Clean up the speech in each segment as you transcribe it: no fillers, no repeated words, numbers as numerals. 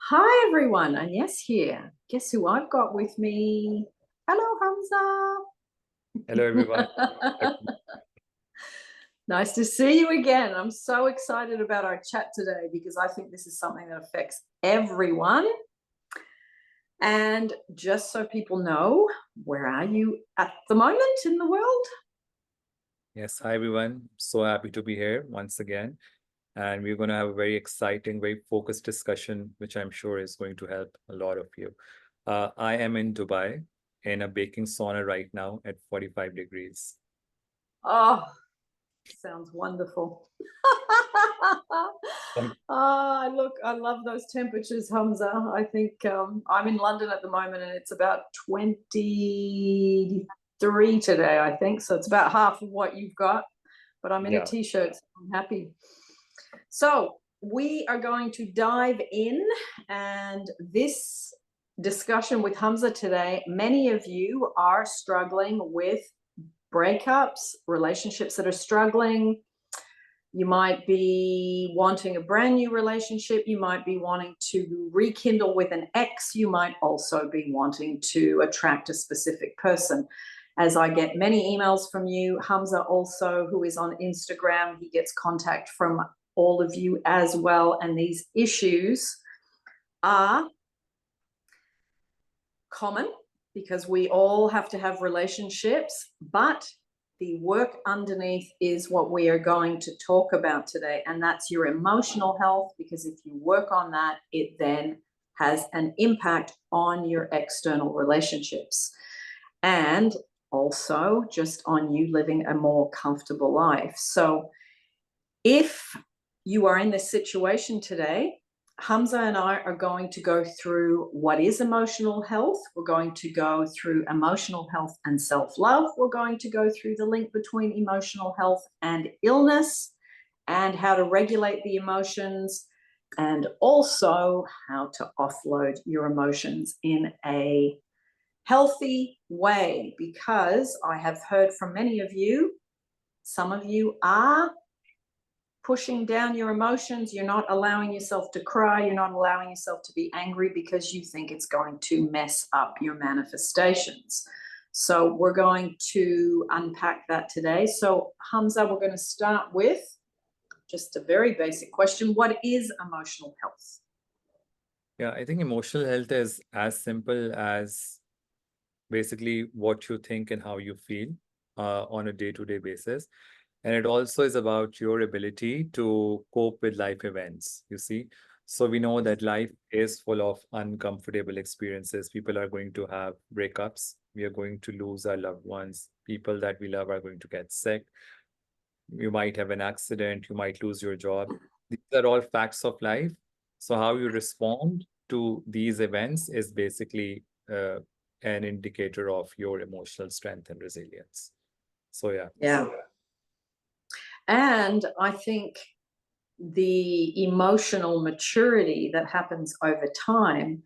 Hi, everyone. Agnes here. Guess who I've got with me? Hello, Hello, everyone. Hamza. Nice to see you again. I'm so excited about our chat today because I think this is something that affects everyone. And just so people know, where are you at the moment in the world? Yes, hi, everyone. So happy to be here once again. And we're going to have a very exciting, very focused discussion, which I'm sure is going to help a lot of you. I am in Dubai in a baking sauna right now at 45 degrees. Oh, sounds wonderful. Thank- Look, I love those temperatures, Hamza. I think I'm in London at the moment and it's about 23 today, I think. So it's about half of what you've got, but I'm in a Yeah, t-shirt, so I'm happy. So we are going to dive in, and this discussion with Hamza today, many of you are struggling with breakups, relationships that are struggling. You might be wanting a brand new relationship. You might be wanting to rekindle with an ex. You might also be wanting to attract a specific person. As I get many emails from you, Hamza also, who is on Instagram, he gets contact from all of you as well. And these issues are common because we all have to have relationships, but the work underneath is what we are going to talk about today, and that's your emotional health, because if you work on that, it then has an impact on your external relationships and also just on you living a more comfortable life. So if you are in this situation today, Hamza and I are going to go through what is emotional health. We're going to go through emotional health and self-love. We're going to go through the link between emotional health and illness and how to regulate the emotions, and also how to offload your emotions in a healthy way, because I have heard from many of you, some of you are pushing down your emotions. You're not allowing yourself to cry. You're not allowing yourself to be angry because you think it's going to mess up your manifestations. So we're going to unpack that today. So Hamza, we're going to start with just a very basic question. What is emotional health? yeah, I think emotional health is as simple as basically what you think and how you feel on a day-to-day basis. And it also is about your ability to cope with life events, you see. So we know that life is full of uncomfortable experiences. People are going to have breakups. We are going to lose our loved ones. People that we love are going to get sick. You might have an accident. You might lose your job. These are all facts of life. So how you respond to these events is basically an indicator of your emotional strength and resilience. So yeah. Yeah. And I think the emotional maturity that happens over time,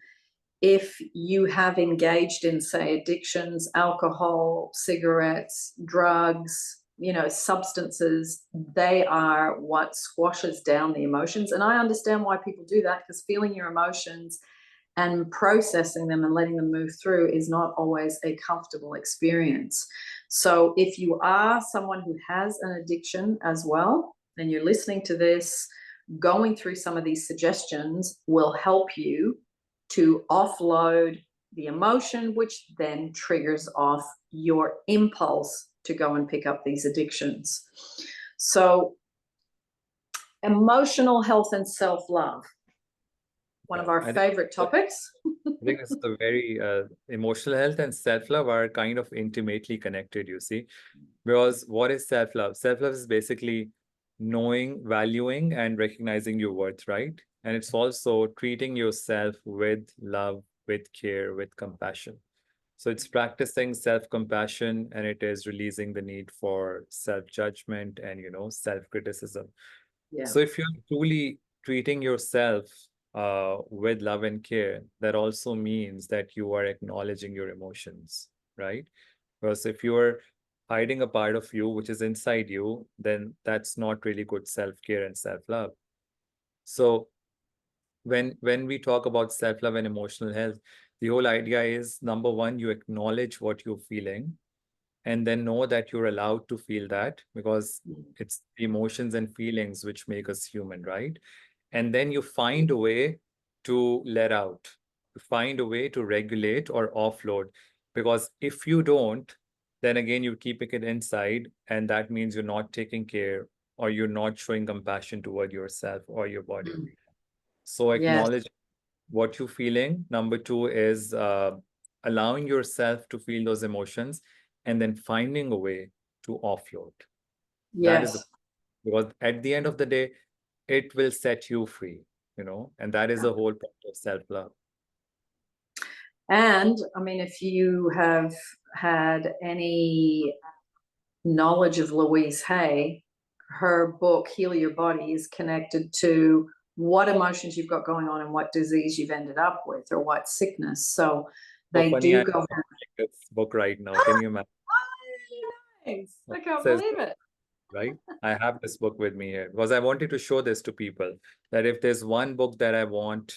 if you have engaged in, say, addictions, alcohol, cigarettes, drugs, substances, they are what squashes down the emotions. And I understand why people do that, because feeling your emotions and processing them and letting them move through is not always a comfortable experience. So if you are someone who has an addiction as well, and you're listening to this, going through some of these suggestions will help you to offload the emotion, which then triggers off your impulse to go and pick up these addictions. So emotional health and self-love, one Yeah, of our I think favorite topics. I think it's a very emotional health and self-love are kind of intimately connected, you see. Because what is self-love? Self-love is basically knowing, valuing, and recognizing your worth, right? And it's also treating yourself with love, with care, with compassion. So it's practicing self-compassion, and it is releasing the need for self-judgment and, self-criticism. Yeah. So if you're truly treating yourself with love and care, that also means that you are acknowledging your emotions, right? Because if you're hiding a part of you which is inside you, then that's not really good self-care and self-love. So when we talk about self-love and emotional health, the whole idea is, number one, you acknowledge what you're feeling, and then know that you're allowed to feel that, because it's the emotions and feelings which make us human, right? And then you find a way to let out, to find a way to regulate or offload. Because if you don't, then again, you're keeping it inside, and that means you're not taking care, or you're not showing compassion toward yourself or your body. So Yes, acknowledge what you're feeling. Number two is allowing yourself to feel those emotions, and then finding a way to offload. That is the, yes. because at the end of the day, it will set you free, and that is the whole point of self-love. And I mean, if you have had any knowledge of Louise Hay, her book, Heal Your Body, is connected to what emotions you've got going on and what disease you've ended up with or what sickness. So So they funny, do I'm go. reading this book right now. Can you imagine? Nice. I It can't says, believe it. right? I have this book with me here because I wanted to show this to people, that if there's one book that I want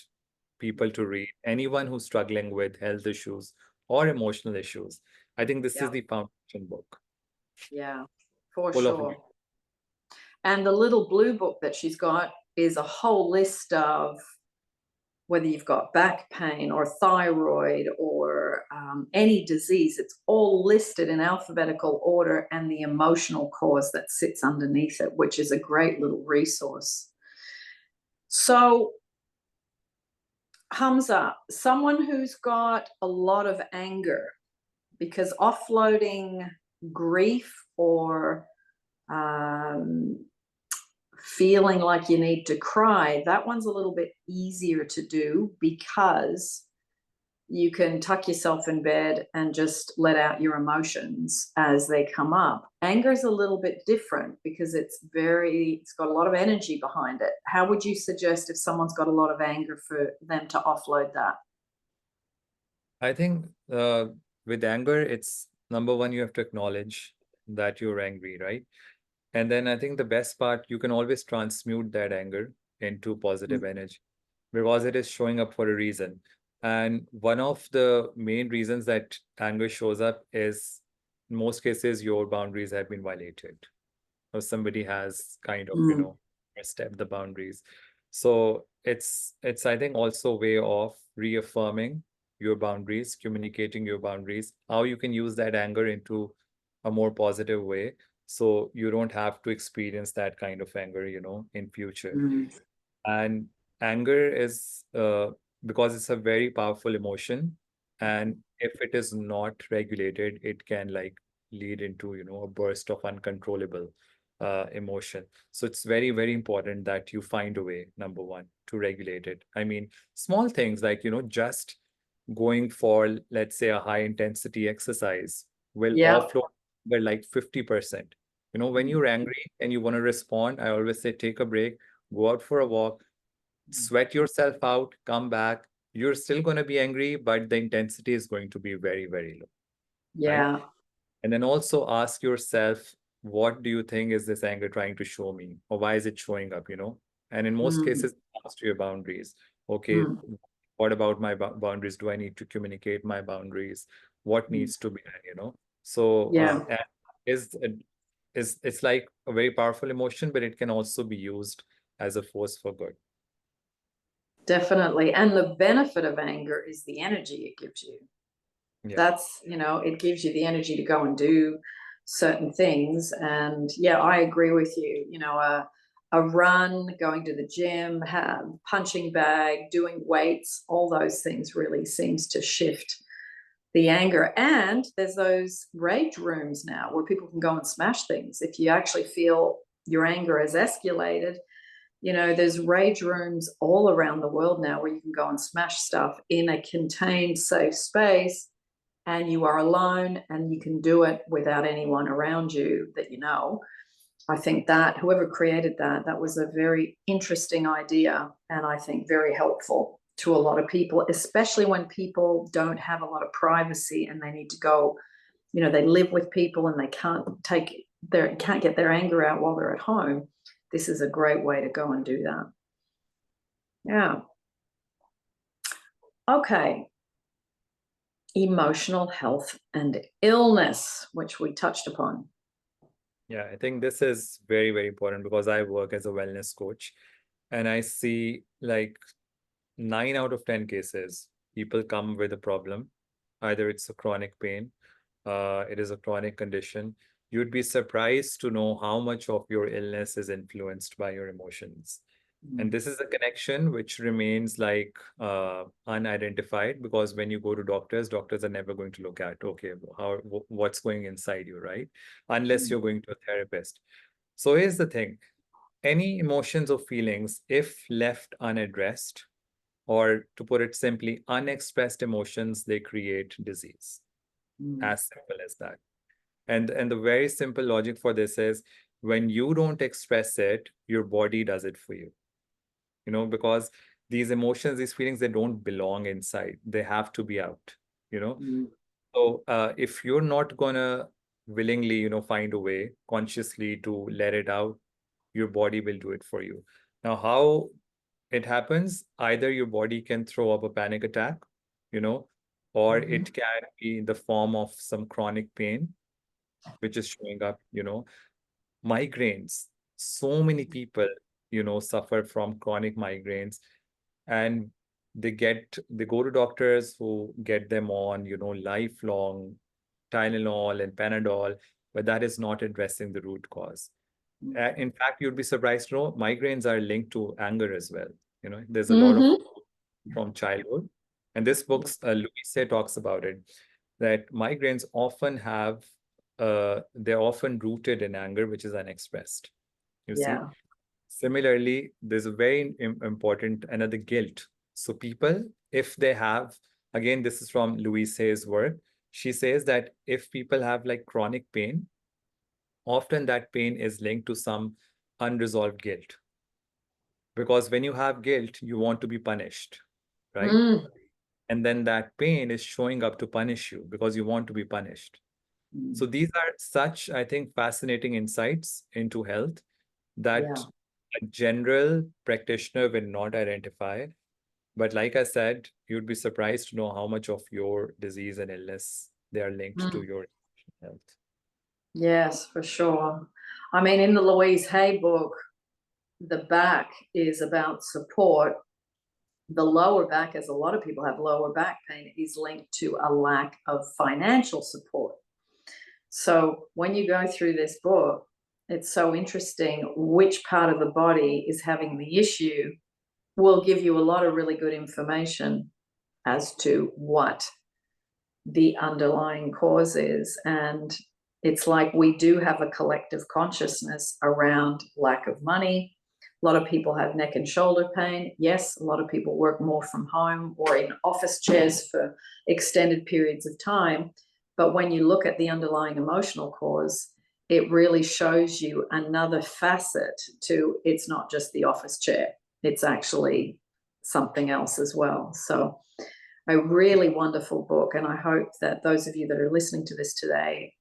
people to read, anyone who's struggling with health issues or emotional issues, I think this is Yeah, the foundation book, yeah, for full of. sure. And the little blue book that she's got is a whole list of whether you've got back pain or thyroid or any disease. It's all listed in alphabetical order and the emotional cause that sits underneath it, which is a great little resource. So, Hamza, someone who's got a lot of anger, because offloading grief or feeling like you need to cry, that one's a little bit easier to do because you can tuck yourself in bed and just let out your emotions as they come up. Anger is a little bit different because it's got a lot of energy behind it. How would you suggest if someone's got a lot of anger for them to offload that? I think with anger, it's number one, you have to acknowledge that you're angry, right? And then I think the best part, you can always transmute that anger into positive energy, because it is showing up for a reason. And one of the main reasons that anger shows up is, in most cases, your boundaries have been violated, or somebody has kind of, Mm. stepped the boundaries. So it's I think also a way of reaffirming your boundaries, communicating your boundaries, how you can use that anger into a more positive way, so you don't have to experience that kind of anger, in future. Mm. And anger is because it's a very powerful emotion, and if it is not regulated, it can like lead into, a burst of uncontrollable emotion. So it's very, very important that you find a way, number one, to regulate it. I mean, small things like, just going for, let's say, a high intensity exercise will Yeah. offload by like 50%. When you're angry and you want to respond, I always say take a break, go out for a walk, sweat yourself out, come back. You're still going to be angry, but the intensity is going to be very, very low, right? Yeah. And then also ask yourself, what do you think is this anger trying to show me? Or why is it showing up, And in most Mm. cases, ask your boundaries. Okay, Mm. what about my boundaries? Do I need to communicate my boundaries? What Mm. needs to be done? So Yeah. and it's like a very powerful emotion, but it can also be used as a force for good. Definitely. And the benefit of anger is the energy it gives you. Yeah. That's, it gives you the energy to go and do certain things. And yeah, I agree with you. A run, going to the gym, punching bag, doing weights, all those things really seems to shift the anger. And there's those rage rooms now where people can go and smash things. If you actually feel your anger has escalated, there's rage rooms all around the world now where you can go and smash stuff in a contained, safe space, and you are alone and you can do it without anyone around you that you know. I think that whoever created that was a very interesting idea, and I think very helpful to a lot of people, especially when people don't have a lot of privacy and they need to go, they live with people and they can't get their anger out while they're at home. This is a great way to go and do that. Yeah. Okay. Emotional health and illness, which we touched upon. Yeah, I think this is very, very important because I work as a wellness coach and I see like 9 out of 10 cases, people come with a problem. Either it's a chronic pain, it is a chronic condition. You'd be surprised to know how much of your illness is influenced by your emotions. And this is a connection which remains like unidentified because when you go to doctors, doctors are never going to look at, okay, what's going inside you, right? Unless you're going to a therapist. So here's the thing. Any emotions or feelings, if left unaddressed, or to put it simply, unexpressed emotions, they create disease. As simple as that. And the very simple logic for this is when you don't express it, your body does it for you. Because these emotions, these feelings, they don't belong inside. They have to be out, you know. So if you're not gonna willingly, find a way consciously to let it out, your body will do it for you. Now, how it happens, either your body can throw up a panic attack, or it can be in the form of some chronic pain, which is showing up, migraines. So many people, suffer from chronic migraines and they go to doctors who get them on, lifelong Tylenol and Panadol, but that is not addressing the root cause. In fact, you'd be surprised to know migraines are linked to anger as well. There's a lot of from childhood. And this book, Louise talks about it, that migraines often have, they're often rooted in anger, which is unexpressed. You see? Similarly, there's a very important another guilt. So people, if they have, again, this is from Louise Hay's work, she says that if people have like chronic pain, often that pain is linked to some unresolved guilt. Because when you have guilt, you want to be punished, right? And then that pain is showing up to punish you because you want to be punished. So these are such, I think, fascinating insights into health that a general practitioner will not identify. But like I said, you'd be surprised to know how much of your disease and illness they are linked to your health. Yes, for sure. I mean, in the Louise Hay book, the back is about support. The lower back, as a lot of people have lower back pain, is linked to a lack of financial support. So when you go through this book, it's so interesting which part of the body is having the issue will give you a lot of really good information as to what the underlying cause is. And it's like we do have a collective consciousness around lack of money. A lot of people have neck and shoulder pain. Yes, a lot of people work more from home or in office chairs for extended periods of time. But when you look at the underlying emotional cause, it really shows you another facet to it's not just the office chair. It's actually something else as well. So a really wonderful book. And I hope that those of you that are listening to this today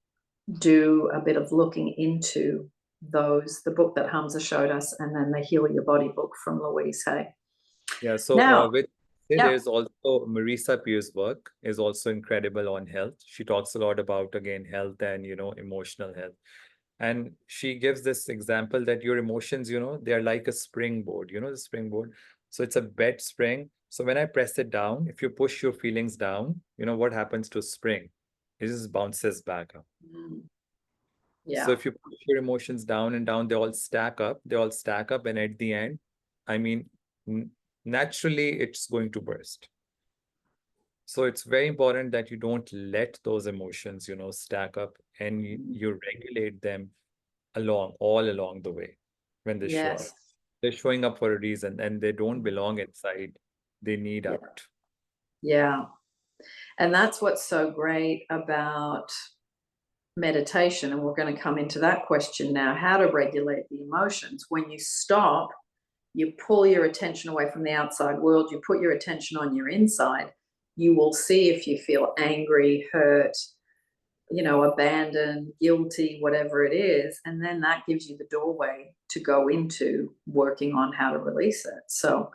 do a bit of looking into the book that Hamza showed us, and then the Heal Your Body book from Louise Hay. Yeah, so Now, there's also Marisa Peer's work is also incredible on health. She talks a lot about, again, health and, emotional health. And she gives this example that your emotions, they're like a springboard, the springboard. So it's a bed spring. So when I press it down, if you push your feelings down, what happens to spring? It just bounces back up. So if you push your emotions down and down, they all stack up. They all stack up. And at the end, I mean, naturally, it's going to burst. So it's very important that you don't let those emotions, stack up and you regulate them all along the way when they show up. They're showing up for a reason and they don't belong inside. They need out. Yeah. And that's what's so great about meditation. And we're going to come into that question now, how to regulate the emotions. When you stop, you pull your attention away from the outside world, you put your attention on your inside, you will see if you feel angry, hurt, abandoned, guilty, whatever it is. And then that gives you the doorway to go into working on how to release it. So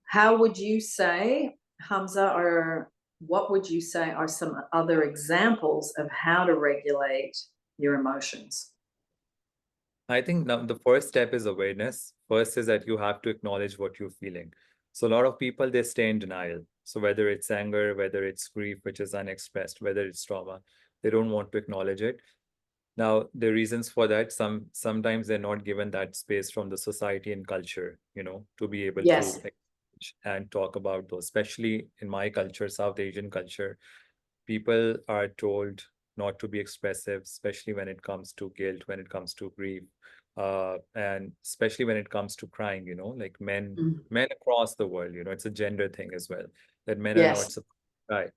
how would you say, Hamza, what would you say are some other examples of how to regulate your emotions? I think now the first step is awareness. First is that you have to acknowledge what you're feeling. So a lot of people, they stay in denial. So whether it's anger, whether it's grief, which is unexpressed, whether it's trauma, they don't want to acknowledge it. Now, the reasons for that, sometimes they're not given that space from the society and culture, to be able to Yes. acknowledge and talk about those, especially in my culture, South Asian culture. People are told not to be expressive, especially when it comes to guilt, when it comes to grief, and especially when it comes to crying, like Mm. men across the world, it's a gender thing as well, that men are not Yes. supposed to cry.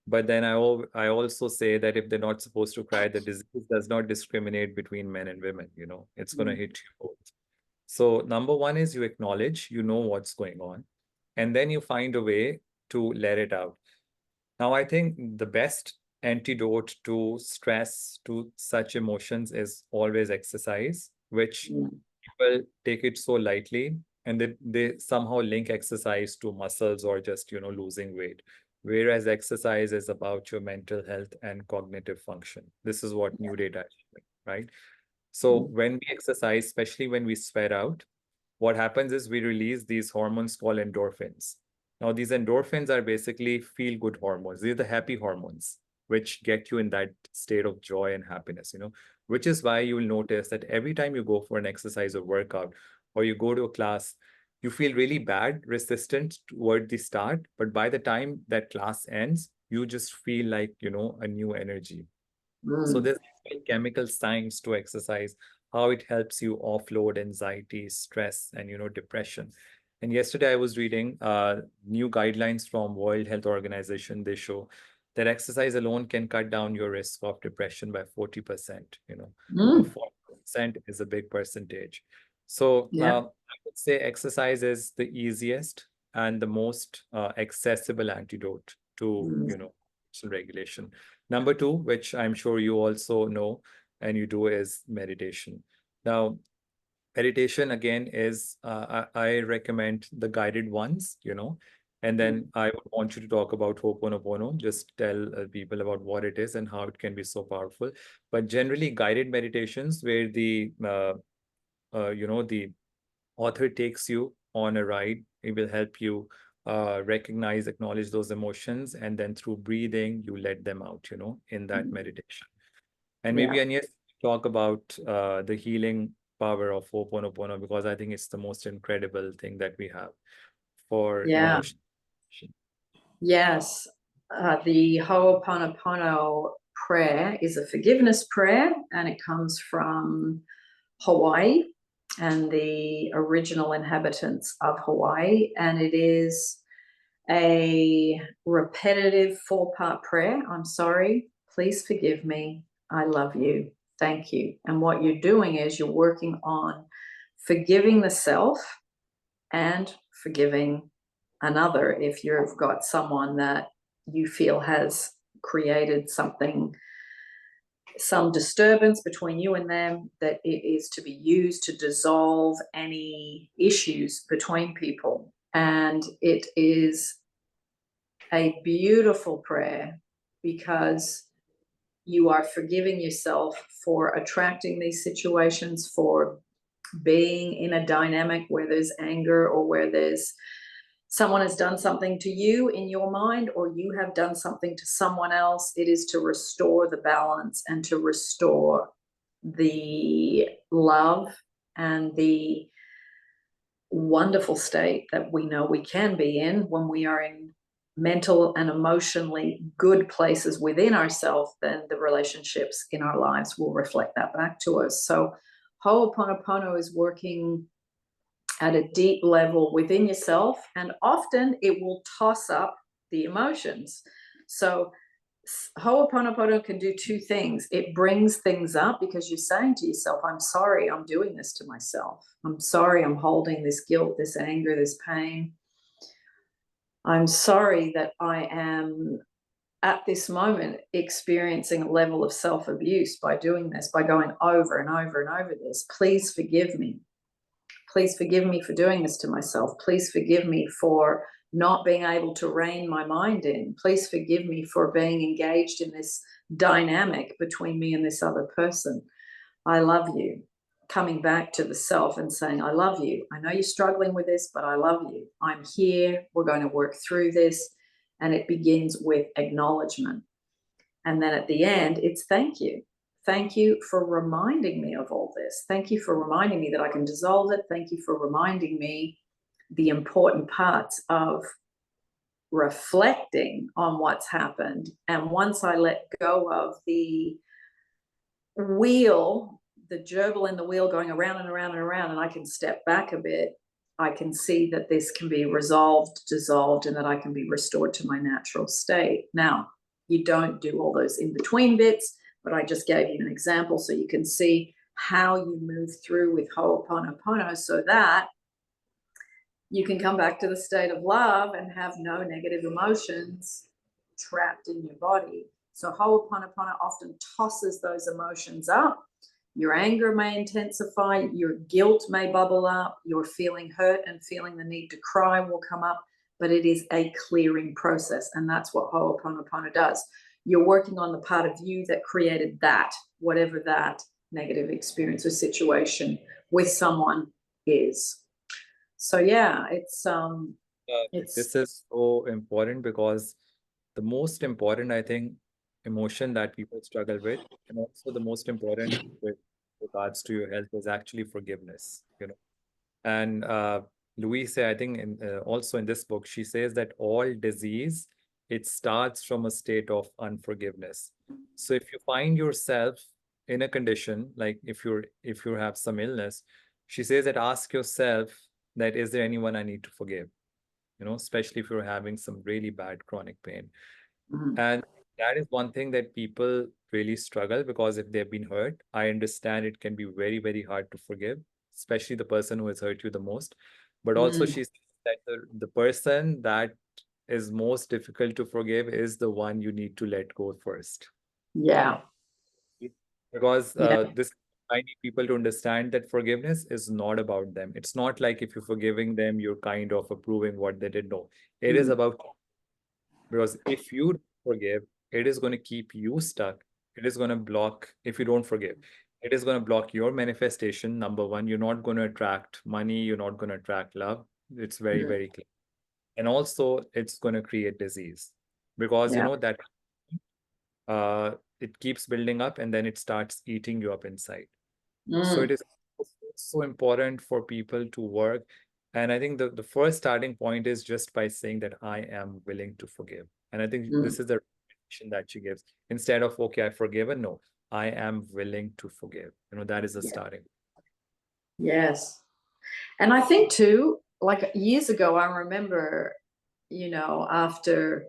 But then I also say that if they're not supposed to cry, the disease does not discriminate between men and women, it's going to Mm. hit you both. So number one is you acknowledge, what's going on, and then you find a way to let it out. Now, I think the best antidote to stress, to such emotions, is always exercise, which Mm. people take it so lightly, and they somehow link exercise to muscles or just, losing weight. Whereas exercise is about your mental health and cognitive function. This is what new data is showing, right? So Mm. when we exercise, especially when we sweat out, what happens is we release these hormones called endorphins. Now, these endorphins are basically feel good hormones. They're the happy hormones, which get you in that state of joy and happiness, which is why you'll notice that every time you go for an exercise or workout, or you go to a class, you feel really bad, resistant toward the start. But by the time that class ends, you just feel like, a new energy. So Mm. there's chemical science to exercise, how it helps you offload anxiety, stress, and depression. And yesterday I was reading new guidelines from World Health Organization. They show that exercise alone can cut down your risk of depression by 40%. Now Mm. 40% is a big percentage. So Yeah. I would say exercise is the easiest and the most accessible antidote to, Mm. regulation. Number two, which I'm sure you also know and you do, is meditation. Now, meditation again is, I recommend the guided ones, and Mm. then I would want you to talk about Ho'oponopono. Just tell people about what it is and how it can be so powerful. But generally, guided meditations where the author takes you on a ride. It will help you recognize, acknowledge those emotions, and then through breathing, you let them out, in that Mm. meditation. And Yeah. maybe Agnes, talk about the healing power of Ho'oponopono, because I think it's the most incredible thing that we have for Yeah. emotion. Yes. The Ho'oponopono prayer is a forgiveness prayer, and it comes from Hawaii and the original inhabitants of Hawaii. And it is a repetitive 4-part prayer. I'm sorry. Please forgive me. I love you. Thank you. And what you're doing is you're working on forgiving the self and forgiving another if you've got someone that you feel has created some disturbance between you and them, that it is to be used to dissolve any issues between people. And it is a beautiful prayer because you are forgiving yourself for attracting these situations, for being in a dynamic where there's anger or where there's someone has done something to you in your mind or you have done something to someone else. It is to restore the balance and to restore the love and the wonderful state that we know we can be in when we are in mental and emotionally good places within ourselves. Then the relationships in our lives will reflect that back to us. So Ho'oponopono is working at a deep level within yourself, and often it will toss up the emotions. So Ho'oponopono can do two things. It brings things up because you're saying to yourself, I'm sorry I'm doing this to myself. I'm sorry I'm holding this guilt, this anger, this pain. I'm sorry that I am at this moment experiencing a level of self-abuse by doing this, by going over and over and over this. Please forgive me. Please forgive me for doing this to myself. Please forgive me for not being able to rein my mind in. Please forgive me for being engaged in this dynamic between me and this other person. I love you. Coming back to the self and saying, I love you. I know you're struggling with this, but I love you. I'm here. We're going to work through this. And it begins with acknowledgement. And then at the end, it's thank you. Thank you for reminding me of all this. Thank you for reminding me that I can dissolve it. Thank you for reminding me the important parts of reflecting on what's happened. And once I let go of the wheel, the gerbil in the wheel going around and around and around, and I can step back a bit, I can see that this can be resolved, dissolved, and that I can be restored to my natural state. Now, you don't do all those in-between bits, but I just gave you an example so you can see how you move through with Ho'oponopono so that you can come back to the state of love and have no negative emotions trapped in your body. So Ho'oponopono often tosses those emotions up. Your anger may intensify, your guilt may bubble up, your feeling hurt and feeling the need to cry will come up, but it is a clearing process, and that's what Ho'oponopono does. You're working on the part of you that created that, whatever that negative experience or situation with someone is. So yeah, This is so important because the most important, I think, emotion that people struggle with, and also the most important with regards to your health is actually forgiveness, you know. And Louise, I think, also in this book, she says that all disease, it starts from a state of unforgiveness. So if you find yourself in a condition, like if you have some illness, she says that ask yourself that, is there anyone I need to forgive? You know, especially if you're having some really bad chronic pain. And that is one thing that people really struggle, because if they've been hurt, I understand it can be very, very hard to forgive, especially the person who has hurt you the most. But also she says that the person that is most difficult to forgive is the one you need to let go first. Yeah. Because this, I need people to understand that forgiveness is not about them. It's not like if you're forgiving them, you're kind of approving what they did. No, it is about, because if you forgive, it is going to keep you stuck. It is going to block, if you don't forgive, it is going to block your manifestation. Number one, you're not going to attract money, you're not going to attract love. It's very, very clear. And also, it's going to create disease, because you know that it keeps building up and then it starts eating you up inside. So it is so important for people to work. And I think the first starting point is just by saying that I am willing to forgive. And I think this is the recommendation that she gives. Instead of, okay, I've forgiven, no, I am willing to forgive. You know, that is the starting. Yes. And I think too, like years ago, I remember, you know, after,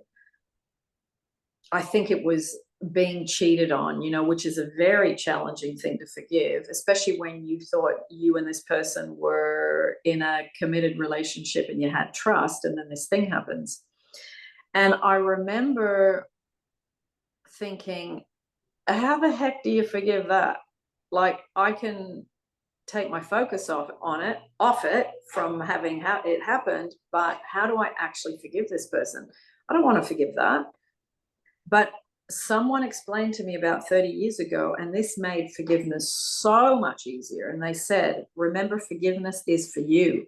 I think it was being cheated on, you know, which is a very challenging thing to forgive, especially when you thought you and this person were in a committed relationship and you had trust, and then this thing happens. And I remember thinking, how the heck do you forgive that? Like, I can take my focus off it from having it happened, but how do I actually forgive this person? I don't want to forgive that. But someone explained to me about 30 years ago, and this made forgiveness so much easier. And they said, remember, forgiveness is for you,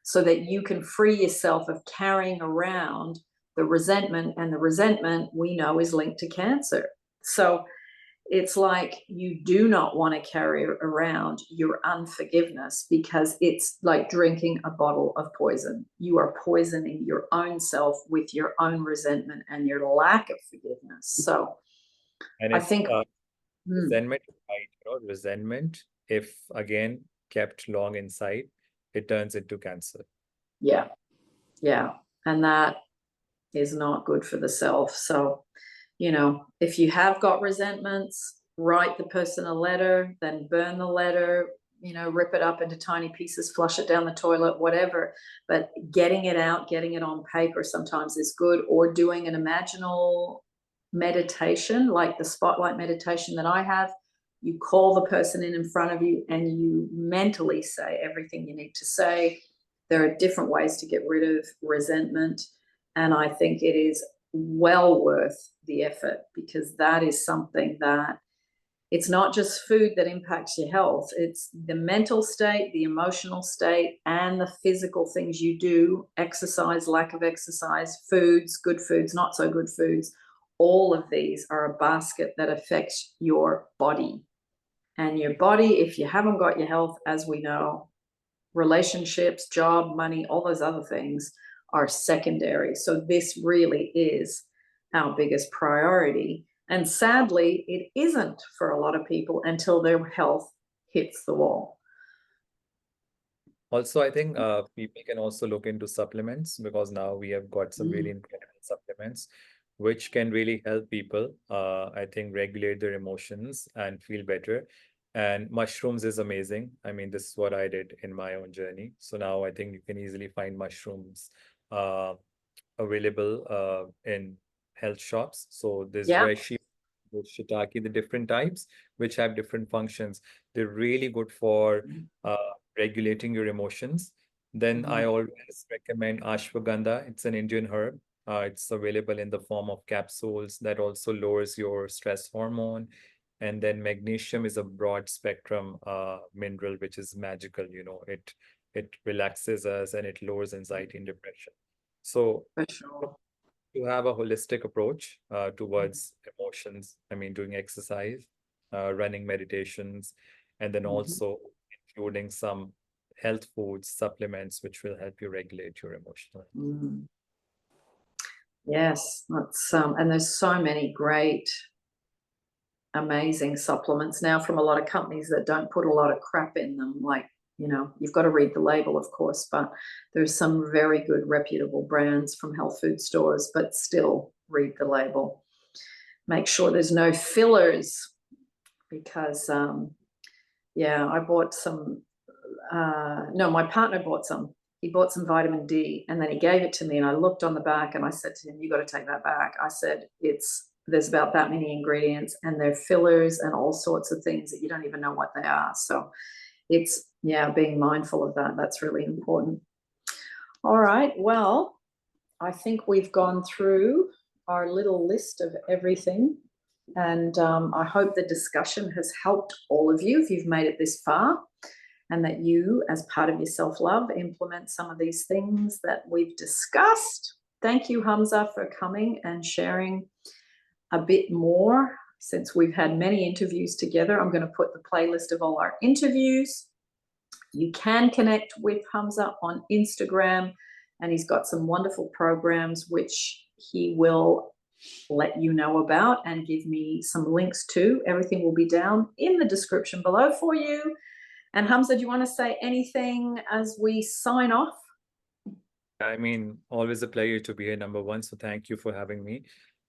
so that you can free yourself of carrying around the resentment. And the resentment, we know, is linked to cancer. So it's like you do not want to carry around your unforgiveness, because it's like drinking a bottle of poison. You are poisoning your own self with your own resentment and your lack of forgiveness. So and I think resentment, right? You know, resentment, if again kept long inside, it turns into cancer. Yeah. And that is not good for the self. So, you know, if you have got resentments, write the person a letter, then burn the letter, you know, rip it up into tiny pieces, flush it down the toilet, whatever. But getting it out, getting it on paper sometimes is good, or doing an imaginal meditation, like the spotlight meditation that I have. You call the person in front of you and you mentally say everything you need to say. There are different ways to get rid of resentment. And I think it is well worth the effort, because that is something that it's not just food that impacts your health. It's the mental state, the emotional state, and the physical things you do, exercise, lack of exercise, foods, good foods, not so good foods. All of these are a basket that affects your body. And your body, if you haven't got your health, as we know, relationships, job, money, all those other things are secondary. So this really is our biggest priority. And sadly, it isn't for a lot of people until their health hits the wall. Also, I think people can also look into supplements, because now we have got some really incredible supplements which can really help people, I think, regulate their emotions and feel better. And mushrooms is amazing. I mean, this is what I did in my own journey. So now I think you can easily find mushrooms available in health shops. So there's Yeah. reishi, there's shiitake, the different types which have different functions. They're really good for regulating your emotions. Then I always recommend ashwagandha. It's an Indian herb. It's available in the form of capsules that also lowers your stress hormone. And then magnesium is a broad spectrum mineral, which is magical. You know, it relaxes us and it lowers anxiety and depression. So For sure. to have a holistic approach towards emotions, I mean, doing exercise, running meditations, and then also including some health foods, supplements, which will help you regulate your emotional health. Yes, that's and there's so many great, amazing supplements now from a lot of companies that don't put a lot of crap in them. Like, you know, you've got to read the label, of course, but there's some very good reputable brands from health food stores, but still read the label. Make sure there's no fillers, because yeah, I bought some, no, my partner bought some. He bought some vitamin D, and then he gave it to me, and I looked on the back and I said to him, you got to take that back. I said, there's about that many ingredients, and they're fillers and all sorts of things that you don't even know what they are. So it's, yeah, being mindful of that. That's really important. All right. Well, I think we've gone through our little list of everything. And I hope the discussion has helped all of you if you've made it this far, and that you, as part of your self-love, implement some of these things that we've discussed. Thank you, Hamza, for coming and sharing a bit more. Since we've had many interviews together, I'm going to put the playlist of all our interviews. You can connect with Hamza on Instagram, and he's got some wonderful programs which he will let you know about and give me some links to. Everything will be down in the description below for you. And Hamza, do you want to say anything as we sign off? I mean, always a pleasure to be here, number one. So thank you for having me.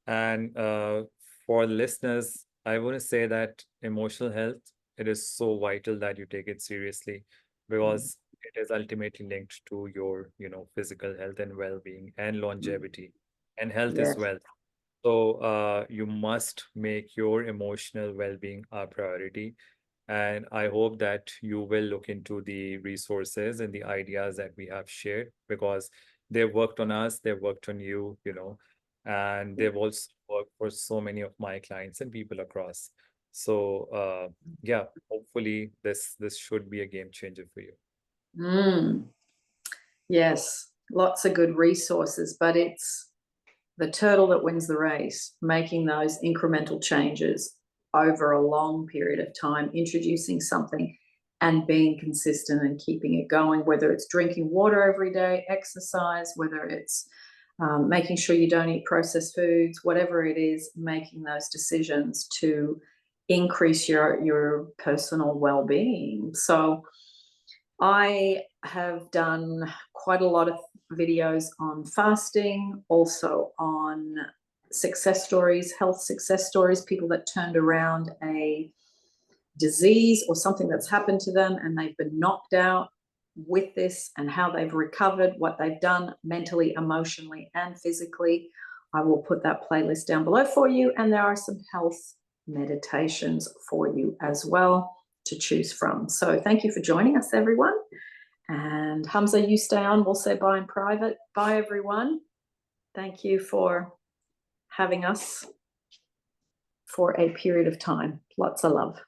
And for listeners, I want to say that emotional health, it is so vital that you take it seriously, because it is ultimately linked to your, physical health and well-being and longevity. And health is Yes. wealth. So you must make your emotional well-being a priority. And I hope that you will look into the resources and the ideas that we have shared, because they've worked on us, they've worked on you, and they've also worked for so many of my clients and people across. So yeah, hopefully this should be a game changer for you. Yes, lots of good resources, but it's the turtle that wins the race, making those incremental changes over a long period of time, introducing something and being consistent and keeping it going, whether it's drinking water every day, exercise, whether it's making sure you don't eat processed foods, whatever it is, making those decisions to increase your personal well-being. So I have done quite a lot of videos on fasting, also on success stories, health success stories, people that turned around a disease or something that's happened to them and they've been knocked out with this, and how they've recovered, what they've done mentally, emotionally, and physically. I will put that playlist down below for you, and there are some health meditations for you as well to choose from. So thank you for joining us, everyone. And Hamza, you stay on. We'll say bye in private. Bye, everyone. Thank you for having us for a period of time. Lots of love.